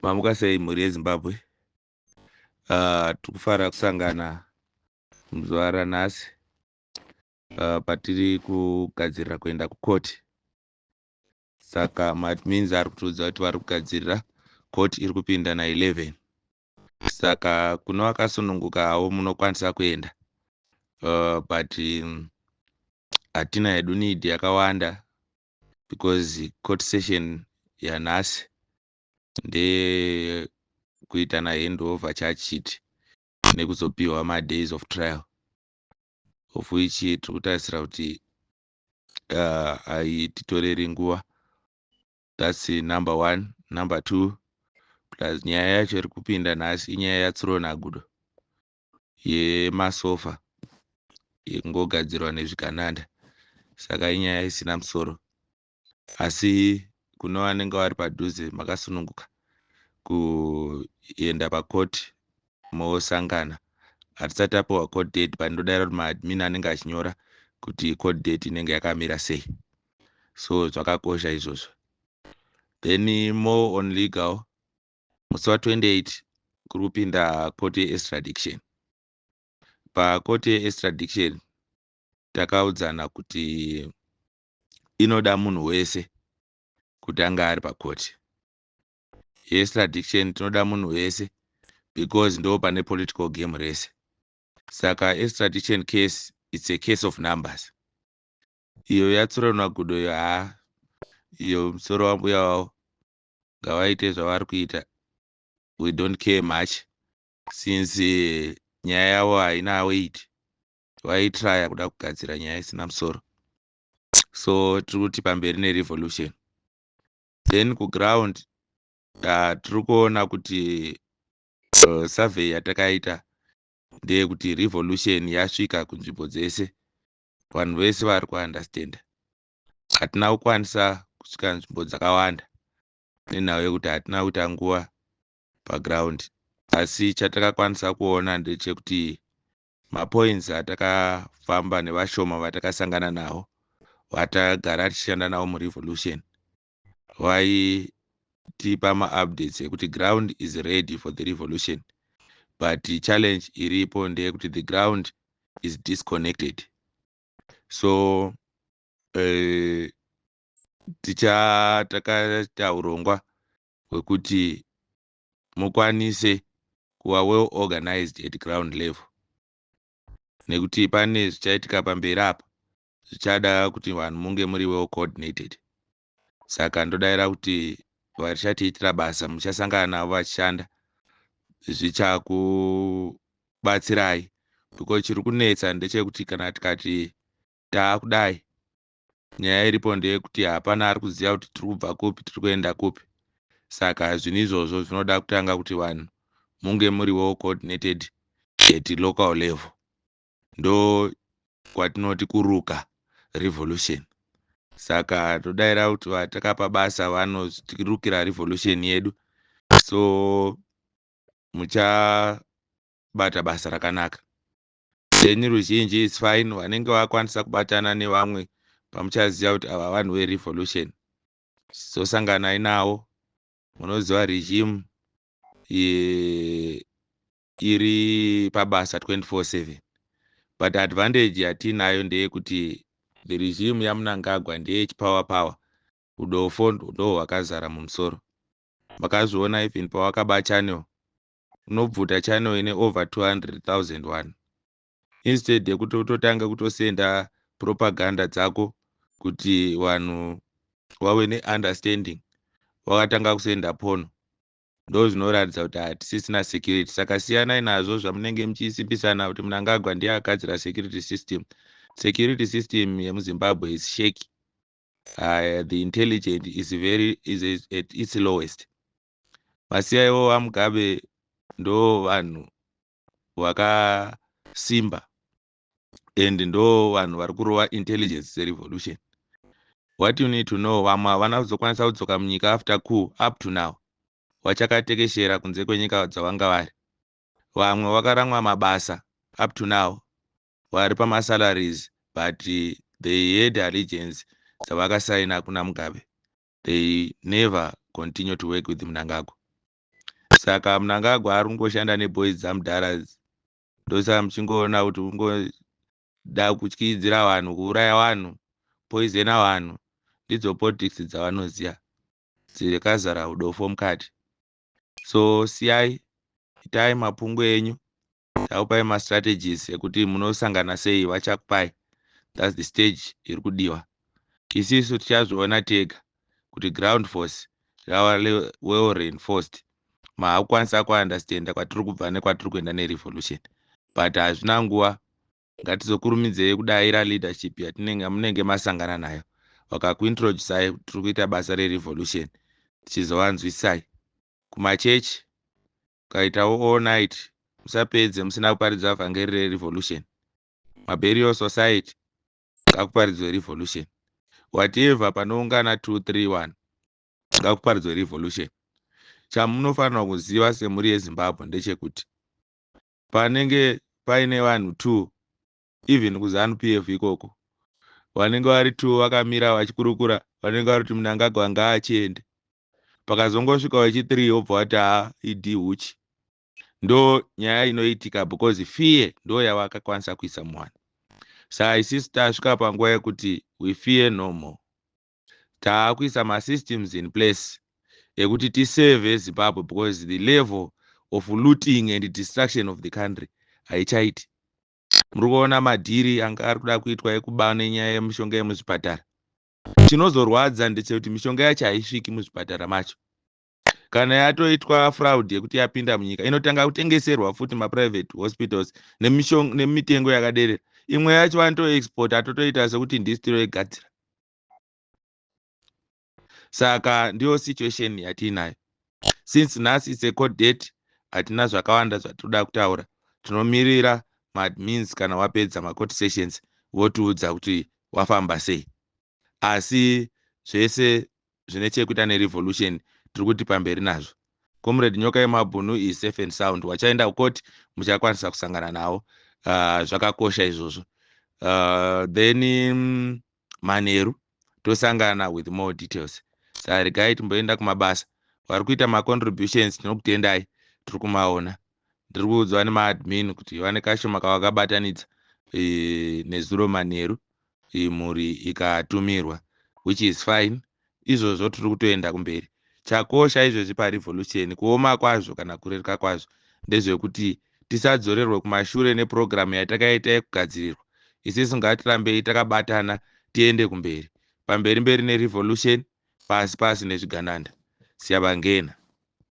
Mamuka sei mhuri yeZimbabwe. Tikufara kusangana muzuva ranhasi patiri kugadzirira kuenda kukoti. Saka madmins ari kutiudza kuti vari kugadzirira koti iri kupinda na11. Saka kuno vakasunungukawo munokwanisa kuenda, but hatina hedu need yakawanda because court session yanhasi nde kuita nahandover charge sheet nekuzopiwa madays of trial, of which tiri kutarisira kuti haititoreri nguva. That's number 1. Number 2, plus nyaya yacho iri kupinda nhasi inyaya yatsironagudo yemasofa yekungogadzirwa nezvigananda. Saka inyaya isina musoro, asi kuno vanenge vari padhuze makasununguka kuenda pakoti mosangana. Hatisati tapiwa court date, pandodaira kuti maadmin anenge achinyora kuti court date inenge yakamira sei. So zvakakosha izvozvo. Then more on legal, musi wa28 kuri kupinda koti yeextradition. Pakoti yeextradition takaudzana kuti inoda munhu wese kuti anga ari pakoti. Yeextradition tinoda munhu wese because ndo pane political game rese. Saka extradition case, it's a case of numbers. Iyo yatsironagudo iyo musoro wambuya wavo ngavaite zvavari kuita, we don't care much since nyaya yavo haina weight. Vaitraya kuda kugadzira nyaya isina musoro. So tiri kuti pamberi nerevolution. Then kuground tiri kuona kuti survey yatakaita ndeyekuti revolution yasvika kunzvimbo dzese, vanhu vese vari kuunderstanda. Hatina kukwanisa kusvika nzvimbo dzakawanda nenhau yekuti hatina kuita nguva paground, asi chatakakwanisa kuona ndechekuti mapoints atakafamba nevashoma vatakasangana navo vatagara tichishanda navo murevolution vaitipa maupdates ekuti ground is ready for the revolution, but challenge iripo ndeyekuti the ground is disconnected. So takaita urongwa hwekuti mukwanise kuva well organized at ground level, nekuti pane zvichaitika pamberi apa zvichada kuti vanhu munge muri well coordinated. Saka ndodaira kuti varichatiitira basa muchasangana navo vachishanda zvichakubatsirai, because chiri kunetsa ndechekuti kana tikati taakudai, nyaya iripo ndeyekuti hapana ari kuziva kuti tiri kubva kupi tiri kuenda kupi. Saka zvinhu izvozvo zvinoda kutanga kuti vanhu munge muri well coordinated at local level. Ndo kwatinoti kuruka revolution. Saka todaira kuti vatakapa basa vanotirukira revolution yedu, so muchabata basa rakanaka. Then ruzhinji is fine, vanenge vakwanisa kubatana nevamwe pamuchaziva kuti ava vanhu verevolution, sosanganai navo. Munoziva regime iri pabasa 24/7, but advantage yatinayo ndeyekuti the regime yaMnangagwa ndeyechipower. Udofo ndo hwakazara mumusoro. Makazviona even pawakaba channel, unobvuta channel ine over 200,000. Instead yekuti utotanga kutosenda propaganda dzako kuti vanhu wave neunderstanding, wakatanga kusenda pono. Ndo zvinoratidza kuti hatisisina security. Saka siyanai nazvo zvamunenge muchisimbisana kuti Mnangagwa ndiye akagadzira security system. Security system yemuZimbabwe is shaky. The intelligence is at its lowest. Masiyaiwo vaMugabe ndo vanhu vakasimba, and ndo vanhu vari kurova intelligence revolution. What you need to know, vamwe havana kuzokwanisa kudzoka munyika after coup up to now, vachakatekeshera kunze kwenyika dzavanga vari. Vamwe vakaramwa mabasa up to now, vari pamasalaries, but they had allegiance dzavakasaina kuna Mugabe. They never continue to work with Mnangagwa. Saka Mnangagwa ari kungoshanda neboys dzamudhara, ndosa muchingoona kuti ungoda kutyidzira vanhu, kuuraya vanhu, poizena vanhu. Ndidzo politics dzavanoziya dzakazara udofo mukati. So siyai, itai mapungwe enyu, taupai mastrategies ekuti munosangana sei, vachakupai. That's the stage iri kudiwa. Isisu tichazviona tega kuti ground force rava well reinforced, maakukwanisa kuunderstanda kwatiri kubva nekwatiri kuenda nerevolution. But hazvina nguva, ngatizokurumidzei kudayira leadership munenge masangana nayo, vakakuintroducai tiri kuita basa rerevolution, tichizovanzwisai. Kumachechi ukaitawo all night, musapedze musina kuparidza vhangeri rerevolution. Maburial society ngakuparidzwe revolution. Whatever panoungana 231 ngakuparidzwe revolution. Chamunofanira kuziva semhuri yeZimbabwe ndechekuti panenge paine vanhu 2, even kuZANU-PF ikoko, vanenge vari 2 vakamira vachikurukura, vanenge vari kuti Mnangagwa ngaachiende. Pakazongosvika wechi3 wobva wati idi huchi. Ndo nyaya inoitika because fear ndo yavakakwanisa kuisa muvanhu. Saka isisi tasvika panguva yekuti we fear no more. Taakuisa masystems in place ekuti tisave Zimbabwe, because the level of looting and destruction of the country haichaiti. Muri kuona madhiri anga ari kuda kuitwa ekuba nenyaya yemishonga yemuzvipatara. Chinozorwadza ndechekuti mishonga yacho haisviki muzvipatara macho. Kana yatoitwa fraud yekuti yapinda munyika, inotanga kutengeserwa futi maprivate hospitals nemitengo yakaderera. Imwe yacho vanotoexport atotoita sekuti ndisitiro yegadzira. Saka ndiyo situation yatinayo. Since nhasi is a court date, hatina zvakawanda zvatoda kutaura. Tinomirira means kana wapedza court sessions votiudza kuti wafamba sei. Asi zvese zvine chekuita nerevolution tiri kuti pamberi nazvo. Comrade Nyoka Yemabhunu is safe and sound. Wachaenda kukoti muchakwanisa kusangana nawo. Zvakakosha izvozvo. Then Manheru tosangana with more details. Saka regai timboenda kumabasa. Vari kuita macontributions tinokutendai, tiri kumaona. Ndiri kuudzwa nemaadmin kuti vane kashoma kavakabatanidza nezuro Manheru, mhuri ikatumirwa, which is fine. Izvozvo tiri kutoenda kumberi. Chakosha izvozvi parevolution, kuoma kwazvo kana kureruka kwazvo, ndezvekuti tisadzorerwe kumashure neprogramu yatakaita yekugadzirirwa. Isisi ngatirambei takabatana tiende kumberi. Pamberi mberi nerevolution, pasi pasi nezvigananda. Siyabangena.